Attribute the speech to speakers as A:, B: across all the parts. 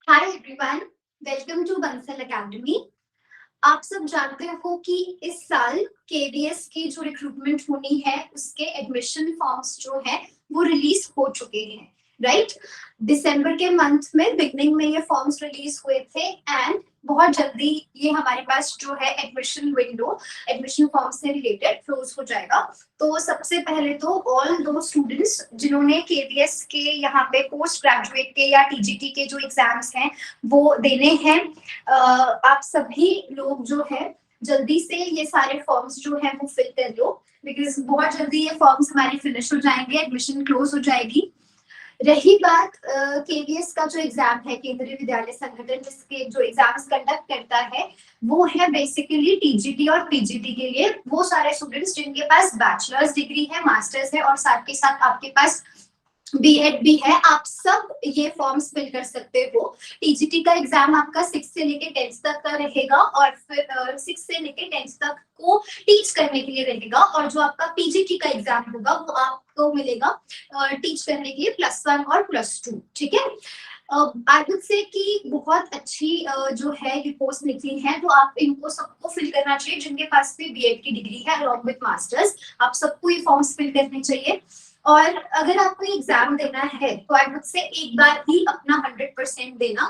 A: Hi everyone, welcome to Bansal academy. आप सब जानते हो कि इस साल केवीएस की जो रिक्रूटमेंट होनी है उसके एडमिशन फॉर्म्स जो है वो रिलीज हो चुके हैं, राइट। दिसंबर के मंथ में बिगनिंग में ये फॉर्म्स रिलीज हुए थे एंड बहुत जल्दी ये हमारे पास जो है एडमिशन विंडो एडमिशन फॉर्म से रिलेटेड क्लोज हो जाएगा। तो सबसे पहले तो ऑल दो स्टूडेंट्स जिन्होंने केवीएस के यहाँ पे पोस्ट ग्रेजुएट के या टीजीटी के जो एग्जाम्स हैं वो देने हैं, आप सभी लोग जो है जल्दी से ये सारे फॉर्म्स जो है वो फिल कर लो, बिकॉज बहुत जल्दी ये फॉर्म्स हमारे फिनिश हो जाएंगे, एडमिशन क्लोज हो जाएगी। रही बात केवीएस का जो एग्जाम है, केंद्रीय विद्यालय संगठन जिसके जो एग्जाम्स कंडक्ट करता है वो है बेसिकली टीजीटी और पीजीटी के लिए। वो सारे स्टूडेंट्स जिनके पास बैचलर्स डिग्री है, मास्टर्स है और साथ के साथ आपके पास बीएड भी है, आप सब ये फॉर्म्स फिल कर सकते हो। टीजीटी का एग्जाम आपका 6 से लेके 10 तक का रहेगा और फिर 6 से लेके 10 तक को टीच करने के लिए रहेगा, और जो आपका पीजीटी का एग्जाम होगा वो आपको मिलेगा टीच करने के लिए +1 और +2। ठीक है, आई वुड से कि बहुत अच्छी जो है ये पोस्ट निकली है, तो आप इनको सबको फिल करना चाहिए जिनके पास भी बीएड की डिग्री है अलॉन्ग विद मास्टर्स। आप सबको ये फॉर्म्स फिल करने चाहिए। और अगर आपको एग्जाम देना है तो आई वुड से एक बार ही अपना 100% देना,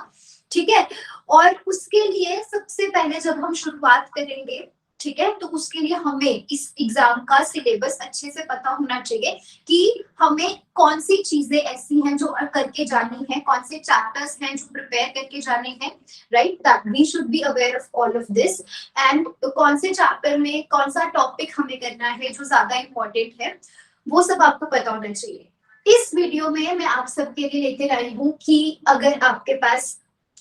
A: ठीक है। और उसके लिए सबसे पहले जब हम शुरुआत करेंगे, ठीक है, तो उसके लिए हमें इस एग्जाम का सिलेबस अच्छे से पता होना चाहिए कि हमें कौन सी चीजें ऐसी हैं जो करके जानी है, कौन से चैप्टर्स हैं जो प्रिपेयर करके जाने हैं, right. That we should be aware of all of this. And कौन से चैप्टर में कौन सा टॉपिक हमें करना है जो ज्यादा इंपॉर्टेंट है, वो सब आपको पता होना चाहिए। इस वीडियो में मैं आप सबके लिए लेकर आई हूँ कि अगर आपके पास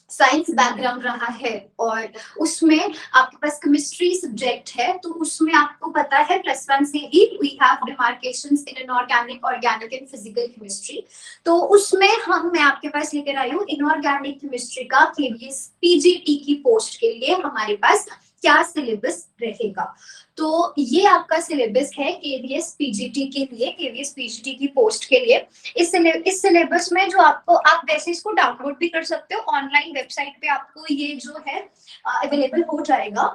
A: साइंस बैकग्राउंड रहा है और उसमें आपके पास केमिस्ट्री सब्जेक्ट है, तो उसमें आपको पता है +1 से ही we have demarcations in inorganic, organic and physical chemistry. तो उसमें मैं आपके पास लेकर आई हूँ इनऑर्गेनिक केमिस्ट्री का केवीएस पीजीटी की पोस्ट के लिए हमारे पास क्या सिलेबस रहेगा। तो ये आपका सिलेबस है केवीएस पीजीटी के लिए, केवीएस पीजीटी की पोस्ट के लिए। इस सिलेबस में जो आपको, आप वैसे इसको डाउनलोड भी कर सकते हो, ऑनलाइन वेबसाइट पे आपको ये जो है अवेलेबल हो जाएगा।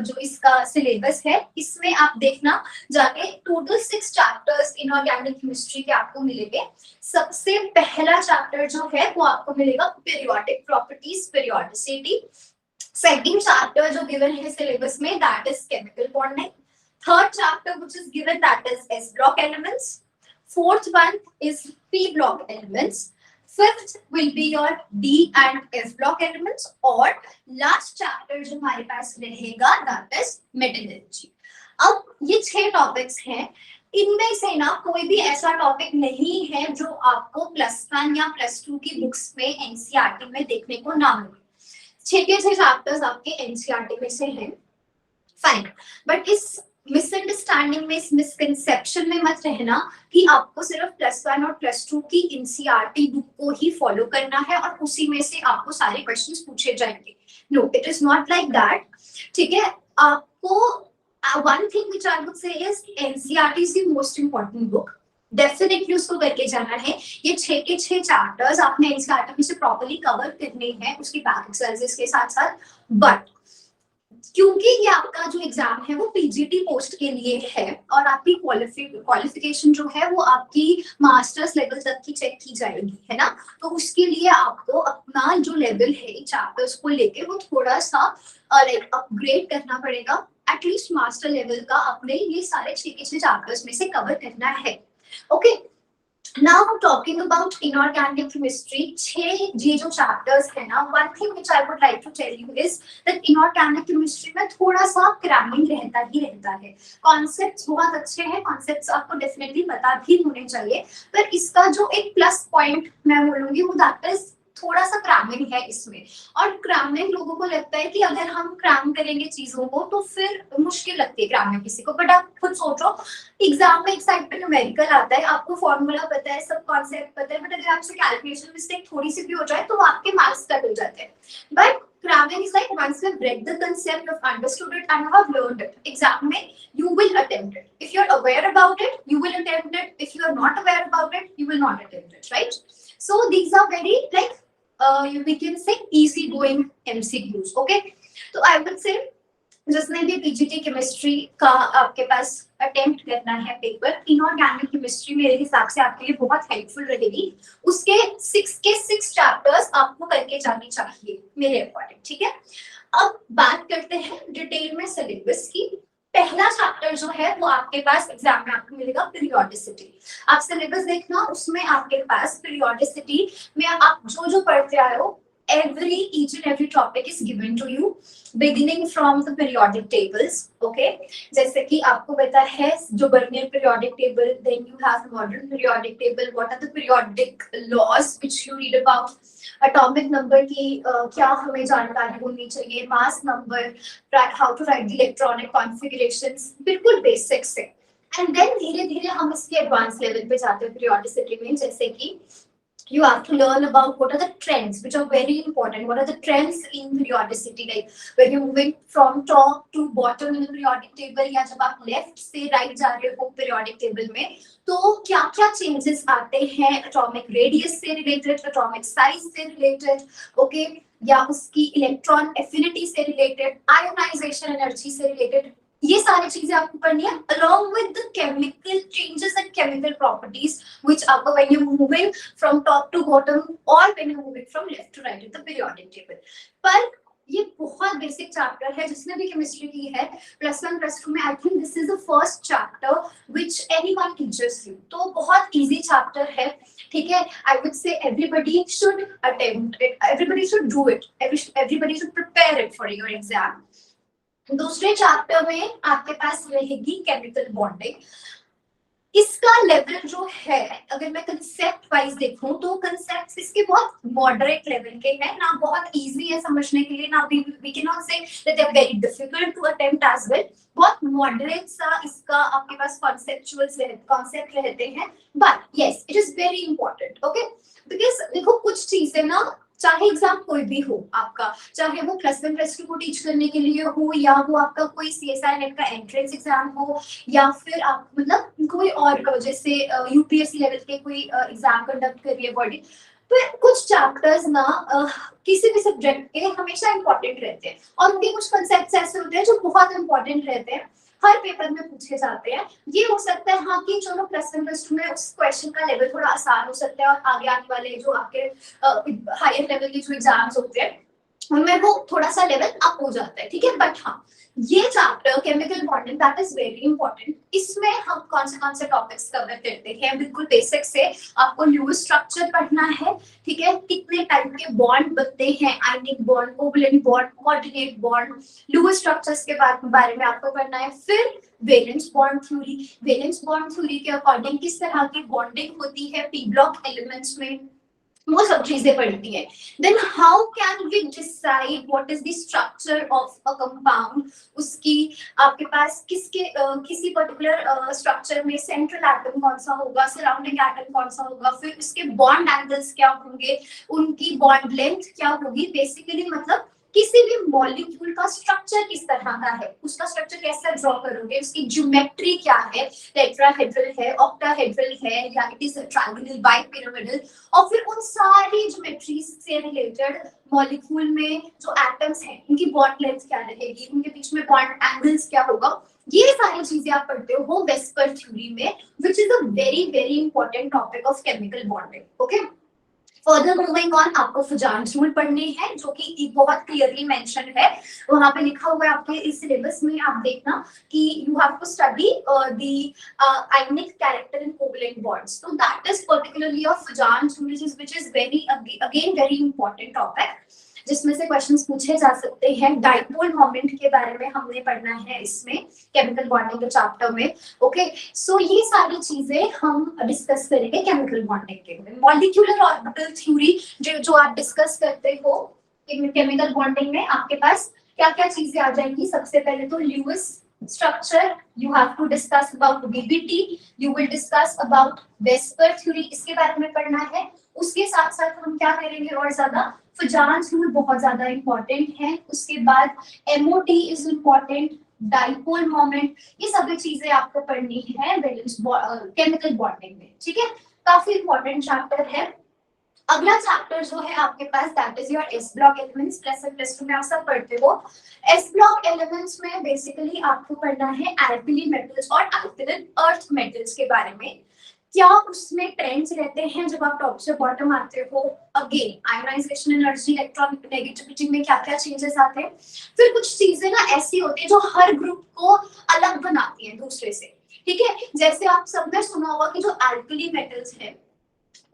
A: जो इसका सिलेबस है इसमें आप देखना जाके टोटल 6 चैप्टर्स इनऑर्गेनिक केमिस्ट्री के आपको मिलेंगे। सबसे पहला चैप्टर जो है वो आपको मिलेगा periodic properties, periodicity. Second chapter जो given है syllabus में, that is chemical bonding. Third chapter which is given, that is S block elements. Fourth one is P block elements. Fifth will be your D and F block elements. और last chapter जो हमारे पास रहेगा that is metallurgy. अब ये 6 topics हैं, इनमें से ना कोई भी ऐसा टॉपिक नहीं है जो आपको +1 या +2 की बुक्स में एनसीईआरटी में देखने को ना मिले। 6 के 6 चैप्टर्स आपके एनसीईआरटी में से हैं, फाइन। बट इस मिसअंडरस्टैंडिंग में, इस मिसकंसेप्शन में मत रहना कि आपको सिर्फ +1 और +2 की एनसीईआरटी बुक को ही फॉलो करना है और उसी में से आपको सारे क्वेश्चंस पूछे जाएंगे। No, it is not like that, ठीक है। आपको one thing which I would say is NCERT is the most important book, definitely उसको करके जाना है। ये 6 के 6 चैप्टर्स आपने एनसीईआरटी में से प्रॉपर्ली कवर करने हैं उसकी बैक एक्सरसाइजेस के साथ साथ। बट क्योंकि ये आपका जो एग्जाम है वो पीजीटी पोस्ट के लिए है और आपकी क्वालिफिकेशन जो है वो आपकी मास्टर्स लेवल तक की चेक की जाएगी, है ना। तो उसके लिए आपको अपना जो लेवल है चैप्टर्स को लेके वो थोड़ा सा लाइक अपग्रेड करना पड़ेगा। एटलीस्ट मास्टर लेवल का अपने ये सारे 6 के 6 चैप्टर्स में से कवर करना है। Okay, now talking about inorganic chemistry, 6 ये जो chapters है ना, one thing which I would like to tell you is that inorganic chemistry में थोड़ा सा cramming रहता ही रहता है। Concepts बहुत अच्छे हैं, concepts आपको definitely पता भी होने चाहिए, पर इसका जो एक plus point मैं बोलूँगी वो that is थोड़ा सा क्रैमिंग है इसमें। और क्रैमिंग लोगों को लगता है कि अगर हम क्रैम करेंगे चीजों को तो फिर मुश्किल लगती है क्रैमिंग किसी को। बट आप खुद सोचो, एग्जाम में एक साइड पे न्यूमेरिकल आता है, आपको फॉर्मूला पता है, सब कॉन्सेप्ट पता है, बट अगर आपसे कैलकुलेशन मिस्टेक थोड़ी सी भी हो जाए तो आपके मार्क्स कट हो जाते हैं। But cramming is like once you've read the concept, you've understood it and you have learned it, exam mein you will attempt it. If you're aware about it, you will attempt it. If you're not aware about it, you will not attempt it, right? So these are very like we can say easy going MCQs. Okay, तो I would से जिसने भी PGT chemistry का आपके पास attempt करना है paper, inorganic chemistry मेरे हिसाब से आपके लिए बहुत हेल्पफुल रहेगी। उसके 6 चैप्टर्स आपको करके जाने चाहिए मेरे अकॉर्डिंग, ठीक है। अब बात करते हैं डिटेल में सिलेबस की। पहला चैप्टर जो है वो आपके पास एग्जाम में आपको मिलेगा पीरियोडिसिटी। आप सिलेबस देखना, उसमें आपके पास पीरियोडिसिटी में आप जो जो पढ़ते आए हो, each and every topic is given to you beginning from the periodic tables. Okay, जैसे कि आपको पता है जो Bernoulli periodic table, then you have modern periodic table, what are the periodic laws which you read about, atomic number की क्या हमें जानकारी होनी चाहिए, mass number, how to write the electronic configurations, बिल्कुल basic से। And then धीरे धीरे हम इसके advanced level पे जाते हैं periodicity में, जैसे कि you have to learn about what are the trends which are very important, what are the trends in periodicity, like when you're moving from top to bottom in the periodic table, या जब आप left से right जा रहे हो periodic table में, तो क्या क्या changes आते हैं atomic radius से related, atomic size से related, okay, या उसकी electron affinity से related, ionization energy से related, ये सारी चीजें आपको पढ़नी है along with the chemical changes and chemical properties which occur when you're moving from top to bottom or when you're moving from left to right in the periodic table। पर ये बहुत बेसिक चैप्टर है, जिसने भी chemistry की है +1 +2 में, I think this is the first chapter which anyone teachers you, तो बहुत इजी चैप्टर है, ठीक है। आई वुड से everybody should attempt it, everybody should do it, everybody should prepare it for your exam. दूसरे चैप्टर में आपके पास रहेगी केमिकल बॉन्डिंग। इसका लेवल जो है, अगर मैं कंसेप्ट वाइज देखूं तो कंसेप्ट्स इसके बहुत मॉडरेट लेवल के हैं, ना बहुत इजी है समझने के लिए, ना we can not say that they are very difficult to attempt as well. बहुत मॉडरेट सा इसका आपके पास कॉन्सेप्ट रहते हैं, but yes it is very important. Okay, because देखो कुछ चीजें ना, चाहे एग्जाम कोई भी हो आपका, चाहे वो +1 +2 को टीच करने के लिए हो, या वो आपका कोई CSI नेट का एंट्रेंस एग्जाम हो, या फिर आप मतलब कोई और जैसे यूपीएससी लेवल के कोई एग्जाम कंडक्ट कर रही है बॉडी, तो कुछ चैप्टर्स ना किसी भी सब्जेक्ट के हमेशा इंपॉर्टेंट रहते हैं, और उनके कुछ कंसेप्ट्स ऐसे होते हैं जो बहुत इंपॉर्टेंट रहते हैं, हर पेपर में पूछे जाते हैं। ये हो सकता है हाँ कि चलो +1 +2 में उस क्वेश्चन का लेवल थोड़ा आसान हो सकता है, और आगे आने वाले जो आपके हायर लेवल के जो एग्जाम्स होते हैं उनमें वो थोड़ा सा लेवल अप हो जाता है, ठीक है। बट हाँ, ये chapter chemical bonding that is very important. इसमें हम कौन से टॉपिक्स कवर करते हैं, बिल्कुल बेसिक से आपको लुईस स्ट्रक्चर पढ़ना है, ठीक है, कितने टाइप के बॉन्ड बनते हैं, ionic bond, covalent bond, coordinate bond, Lewis structures के बारे में आपको पढ़ना है। फिर valence bond theory, valence bond theory के अकॉर्डिंग किस तरह की बॉन्डिंग होती है पी ब्लॉक एलिमेंट्स में, वो सब चीजें पढ़ती है। Then how can we decide what is the structure of a compound, उसकी आपके पास किसी पर्टिकुलर स्ट्रक्चर में सेंट्रल एटम कौन सा होगा, सराउंडिंग एटम कौन सा होगा, फिर उसके बॉन्ड एंगल्स क्या होंगे, उनकी बॉन्ड लेंथ क्या होगी, बेसिकली मतलब किसी भी मॉलिक्यूल का स्ट्रक्चर किस तरह का है, उसका स्ट्रक्चर कैसे ड्रॉ करोगे, उसकी ज्योमेट्री क्या है, टेट्राहेड्रल है, ऑक्टाहेड्रल है, या इट इज ट्रायंगुलर, बाइपिरामिडल, और फिर उन सारी ज्योमेट्री से रिलेटेड मॉलिक्यूल में जो एटम्स हैं उनकी बॉन्ड लेंथ क्या रहेगी, उनके बीच में बॉन्ड एंगल्स क्या होगा, ये सारी चीजें आप पढ़ते हो वेस्पर थ्योरी में, which is a very very important topic of chemical bonding. Okay, further moving on, आपको फुजान रूल पढ़ने हैं जो कि बहुत क्लियरली मेंशन है, वहां पे लिखा हुआ है आपके इस सिलेबस में, आप देखना कि you have to study the ionic character in covalent bonds, तो that is particularly of Fajan rule which is very again very important topic, जिसमें से क्वेश्चंस पूछे जा सकते हैं। डाइपोल मोमेंट के बारे में हमने पढ़ना है इसमें केमिकल बॉन्डिंग के चैप्टर में। ओके, सो ये सारी चीजें हम डिस्कस करेंगे केमिकल बॉन्डिंग के। मॉलिक्यूलर ऑर्बिटल थ्योरी जो आप डिस्कस करते हो केमिकल बॉन्डिंग में, आपके पास क्या क्या चीजें आ जाएंगी। सबसे पहले तो Lewis structure, you have to discuss about BBT, you will discuss about VSEPR theory, इसके बारे में पढ़ना है। उसके साथ साथ हम क्या करेंगे और ज्यादा, फुजान रूल बहुत ज्यादा इंपॉर्टेंट है, उसके बाद MOT is important, dipole moment, ये सभी चीजें आपको पढ़नी है केमिकल बॉन्डिंग में, ठीक है। काफी इंपॉर्टेंट चैप्टर है। अगला चैप्टर चैप्टर जो है आपके पास that is your S block elements, plus one plus two में आप सब पढ़ते हो। एस ब्लॉक एलिमेंट्स में बेसिकली आपको पढ़ना है एल्कली मेटल्स और अल्कलाइन अर्थ मेटल्स के बारे में। क्या उसमें ट्रेंड्स रहते हैं जब आप टॉप से बॉटम आते हो, again ionization energy, electron negativity में क्या क्या चेंजेस आते हैं। फिर कुछ चीजें ना ऐसी होती है जो हर ग्रुप को अलग बनाती है दूसरे से, ठीक है। जैसे आप सबने सुना होगा कि जो एल्कली मेटल्स है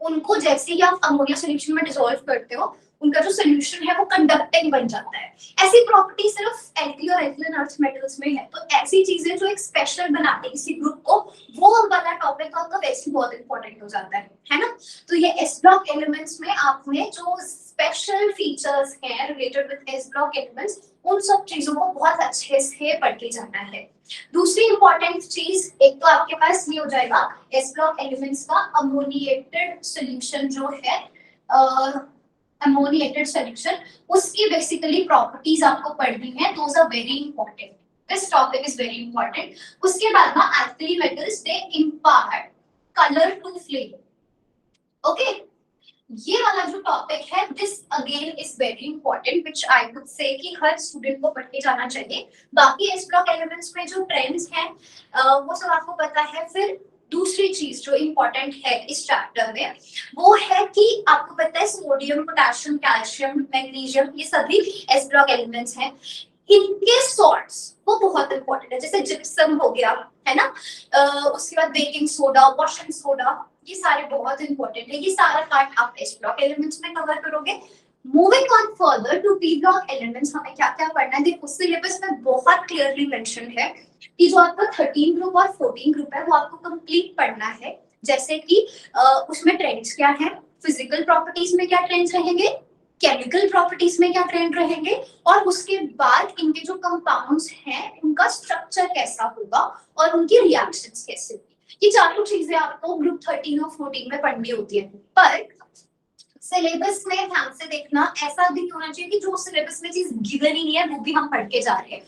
A: उनको जैसे ही आप अमोनिया सॉल्यूशन में डिसॉल्व करते हो उनका जो सॉल्यूशन है वो कंडक्टिंग बन जाता है। ऐसी प्रॉपर्टी सिर्फ एल्कली और एल्कलाइन अर्थ मेटल्स में है। तो ऐसी चीजें जो एक स्पेशल बनाती है किसी ग्रुप को, वो वाला टॉपिक आपका वैसे बहुत इंपॉर्टेंट हो जाता है ना। तो ये एस ब्लॉक एलिमेंट्स में आपने जो स्पेशल फीचर्स हैं related with S block elements, उन सब चीजों को बहुत अच्छे से पढ़ के जाना है। दूसरी इंपॉर्टेंट चीज, एक तो आपके पास ये हो जाएगा एस ब्लॉक एलिमेंट्स का अमोनिएटेड सॉल्यूशन जो है, अमोनिएटेड सॉल्यूशन, उसकी बेसिकली प्रॉपर्टीज आपको पढ़नी है। Those are very important, this topic is very important. उसके बाद ना alkali metals they impart colour to flame, okay. ये वाला जो टॉपिक है this again is very important which I would say कि हर स्टूडेंट को पढ़ के जाना चाहिए। बाकी एस ब्लॉक एलिमेंट्स में जो ट्रेंड्स हैं वो सब आपको पता है। फिर दूसरी चीज जो इम्पोर्टेंट है इस चैप्टर में वो है कि आपको पता है सोडियम, पोटेशियम, कैल्शियम, मैग्नीशियम, ये सभी एस ब्लॉक एलिमेंट्स हैं। इनके सॉल्ट्स वो बहुत इंपॉर्टेंट है, जैसे जिप्सम हो गया है ना, उसके बाद बेकिंग सोडा, वॉशिंग सोडा, ये सारे बहुत इंपॉर्टेंट है। ये सारा पार्ट आप एस ब्लॉक एलिमेंट्स में कवर करोगे। Moving on further to P block elements, हमें क्या क्या पढ़ना है देखो, सिलेबस में बहुत क्लियरली मेंशन है कि जो आपका 13 ग्रुप और 14 ग्रुप है वो आपको कंप्लीट पढ़ना है। जैसे कि उसमें ट्रेंड्स क्या है, फिजिकल प्रॉपर्टीज में क्या ट्रेंड्स रहेंगे, केमिकल प्रॉपर्टीज में क्या ट्रेंड रहेंगे, और उसके बाद इनके जो कंपाउंड्स हैं उनका स्ट्रक्चर कैसा होगा और उनकी रिएक्शंस कैसे होगी। ये चारों चीजें आपको ग्रुप 13 और 14 में पढ़नी होती है। पर सिलेबस में ध्यान से देखना, ऐसा भी होना चाहिए कि जो सिलेबस में चीज गिवन ही नहीं है वो भी हम पढ़ के जा रहे हैं,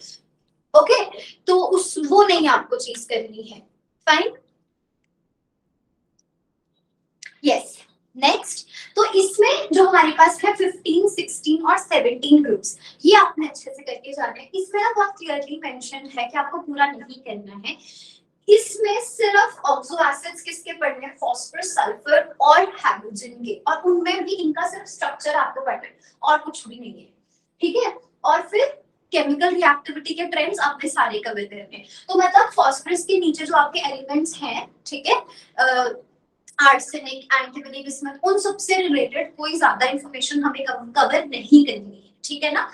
A: ओके। तो उस वो नहीं आपको चीज करनी है, फाइन, यस। नेक्स्ट, तो इसमें जो हमारे पास है 15, 16 और 17 ग्रुप्स, ये आपने अच्छे से करके जाना है। इसमें ना बहुत क्लियरली मेंशन है कि आपको पूरा नहीं करना है। इसमें सिर्फ ऑक्सो एसिड्स किसके पढ़ने हैं, फास्फोरस, सल्फर और हाइड्रोजन के, और उनमें भी इनका सिर्फ स्ट्रक्चर आपको पढ़ना है और कुछ भी नहीं है, ठीक है। और फिर केमिकल रिएक्टिविटी के ट्रेंड्स आपने सारे कवर करने हैं। तो मतलब फास्फोरस के नीचे जो आपके एलिमेंट्स हैं, ठीक है, आर्सेनिक, एंटीमनी, बिस्मथ, उन सबसे रिलेटेड कोई ज्यादा इंफॉर्मेशन हमें कवर नहीं करनी है, ठीक है ना।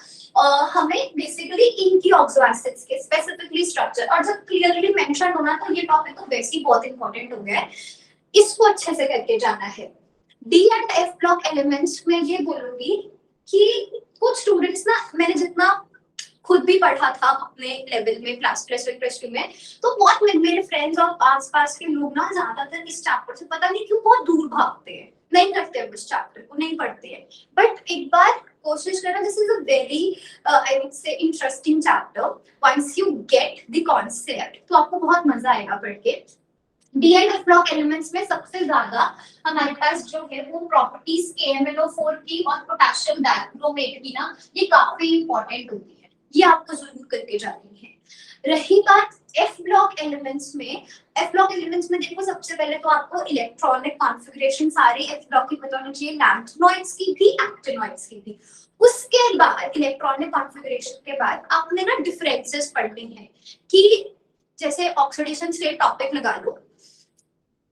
A: हमें बेसिकली इनकी ऑक्सो एसिड्स के स्पेसिफिकली स्ट्रक्चर, और जब क्लियरली मेंशन होना तो ये टॉपिक तो वैसे ही बहुत इंपॉर्टेंट हो गया है, इसको अच्छे से करके जाना है। D and F block elements में ये बोलूंगी कि कुछ स्टूडेंट्स ना, मैंने जितना खुद भी पढ़ा था अपने लेवल में क्लास प्लस टू में, तो बहुत मेरे फ्रेंड्स और आसपास के लोग ना ज्यादातर इस चैप्टर से पता नहीं क्यों बहुत दूर भागते हैं, नहीं करते हैं उस चैप्टर को, नहीं पढ़ते हैं। बट एक बार कोशिश करना, this is a very I would say interesting chapter. Once you get the concept तो आपको बहुत मजा आएगा पढ़ के। D and F block elements में सबसे ज्यादा हमारे पास जो है वो प्रॉपर्टीज KMnO4 की और पोटेशियम डाइक्रोमेट की ना, ये काफी इंपॉर्टेंट होती है, ये आपको जरूर करके जानी है। रही बात एफ ब्लॉक एलिमेंट्स में, एफ ब्लॉक एलिमेंट्स में देखो सबसे पहले तो आपको इलेक्ट्रॉनिक कॉन्फ़िगरेशन सारे एफ ब्लॉक की पता होनी चाहिए, लैंथेनॉइड्स की भी, एक्टिनॉइड्स की भी। उसके बाद इलेक्ट्रॉनिक कॉन्फ़िगरेशन के बाद आपने ना डिफरेंसेस पढ़ने हैं कि जैसे ऑक्सीडेशन स्टेट टॉपिक लगा लो,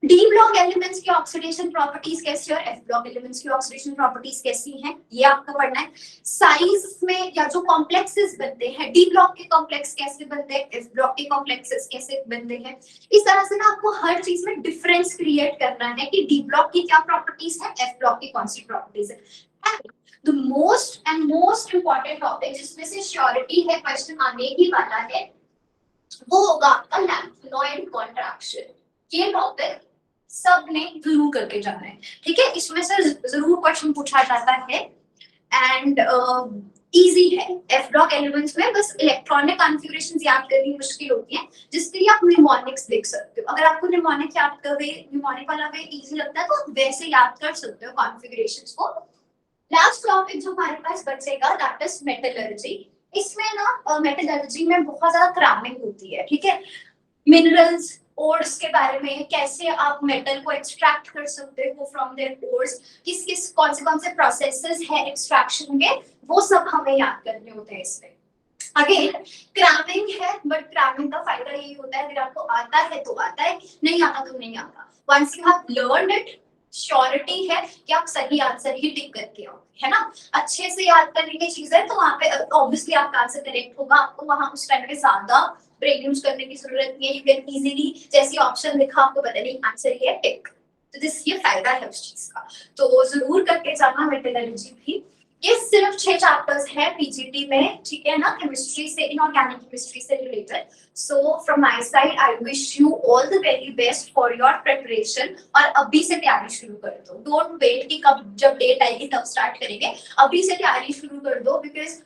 A: डी ब्लॉक एलिमेंट्स की ऑक्सीडेशन प्रॉपर्टीज कैसी और एफ ब्लॉक एलिमेंट्स की ऑक्सीडेशन प्रॉपर्टीज कैसी हैं, ये आपको पढ़ना है। साइज में या जो कॉम्प्लेक्सेस बनते हैं, डी ब्लॉक के कॉम्प्लेक्स कैसे बनते हैं, एफ ब्लॉक के कॉम्प्लेक्सेस कैसे बनते हैं, इस तरह से ना आपको हर चीज में डिफरेंस क्रिएट करना है कि डी ब्लॉक की क्या प्रॉपर्टीज है, एफ ब्लॉक की कौन सी प्रॉपर्टीज है। द मोस्ट इंपॉर्टेंट टॉपिक जिसमें से श्योरिटी है क्वेश्चन आने ही वाला है, वो होगा आपका लैंथेनॉइड कॉन्ट्रैक्शन। ये टॉपिक सब ने जरूर करके जाना है, ठीक है। इसमें से जरूर क्वेश्चन पूछा जाता है एंड इजी है। एफ ब्लॉक एलिमेंट्स में बस इलेक्ट्रॉनिक कॉन्फ़िगरेशंस याद करनी मुश्किल होती है, जिसके लिए आप निमोनिक्स देख सकते हो। अगर आपको निमोनिक याद कर वे निमोनिक वाला वे इजी लगता है तो वैसे याद कर सकते हो कॉन्फ़िगरेशंस को। लास्ट टॉपिक जो हमारे पास बचेगा दैट इज मेटलर्जी। इसमें ना मेटलर्जी में बहुत ज्यादा क्रैमिंग होती है, ठीक है। मिनरल्स ओर्स के बारे में, कैसे आप मेटल को एक्सट्रैक्ट कर सकते हो फ्रॉम देयर ओर्स, किस किस कौन से प्रोसेसेस है एक्सट्रैक्शन के, वो सब हमें याद करने होते हैं इसमें। अगेन क्रैमिंग है, बट क्रैमिंग का फायदा यही होता है अगर आपको आता है तो आता है, नहीं आता तो नहीं आता। Once you have learned it, surety है कि आप सही आंसर ही टिक करके आओ, है ना। अच्छे से याद करने की चीज है तो वहाँ पे ऑब्वियसली आपका आंसर करेक्ट होगा, आपको वहाँ उस टाइम पे ज्यादा ब्रेन यूज करने की जरूरत नहीं है। यू कैन इजीली, जैसे ऑप्शन लिखा आपको पता नहीं आंसर ये टिक, तो दिस ये फायदा है उस चीज का। तो जरूर करके जाना मेटलर्जी भी। ये सिर्फ 6 चैप्टर्स है पीजीटी में, ठीक है ना, केमिस्ट्री से, इनऑर्गेनिक केमिस्ट्री से related. So from my side I wish you all the very best for your preparation. और अभी से तैयारी शुरू कर दो, डोंट वेट कि कब जब डेट आएगी तब स्टार्ट करेंगे, अभी से तैयारी शुरू कर दो। बिकॉज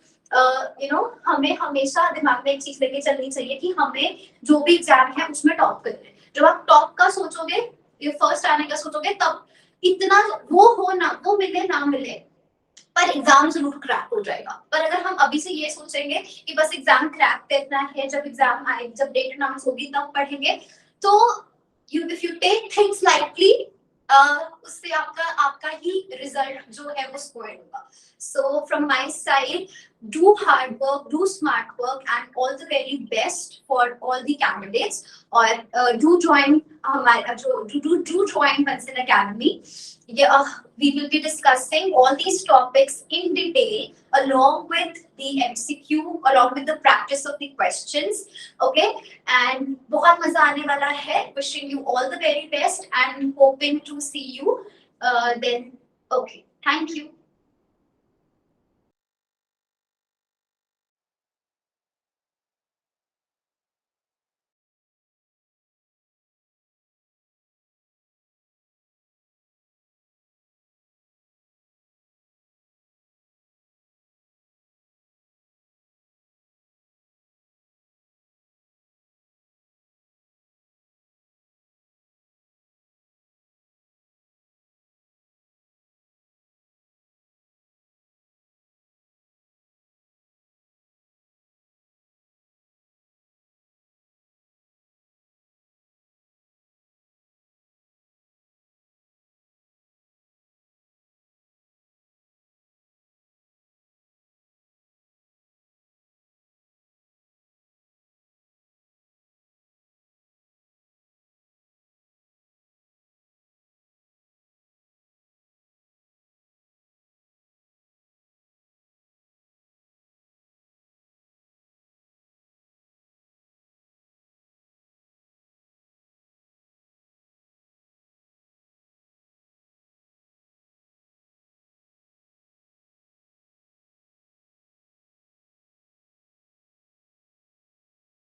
A: यू नो हमें हमेशा दिमाग में एक चीज लेके चलनी चाहिए कि हमें जो भी एग्जाम है उसमें टॉप करना है। जब आप टॉप का सोचोगे, ये फर्स्ट आने का सोचोगे, तब इतना वो हो ना, वो मिले ना मिले, पर एग्जाम जरूर क्रैक हो जाएगा। पर अगर हम अभी से ये सोचेंगे कि बस एग्जाम क्रैक करना है, जब एग्जाम आए, जब डेट अनाउंस होगी तब पढ़ेंगे, तो you if you take things lightly, उससे आपका आपका ही रिजल्ट जो है वो स्पॉइल होगा। So from my side, do hard work, do smart work, and all the very best for all the candidates. Or do join do join Pencil Academy. Yeah, we will be discussing all these topics in detail along with the MCQ, along with the practice of the questions. Okay, and बहुत मजा आने वाला है. Wishing you all the very best and hoping to see you then. Okay, thank you.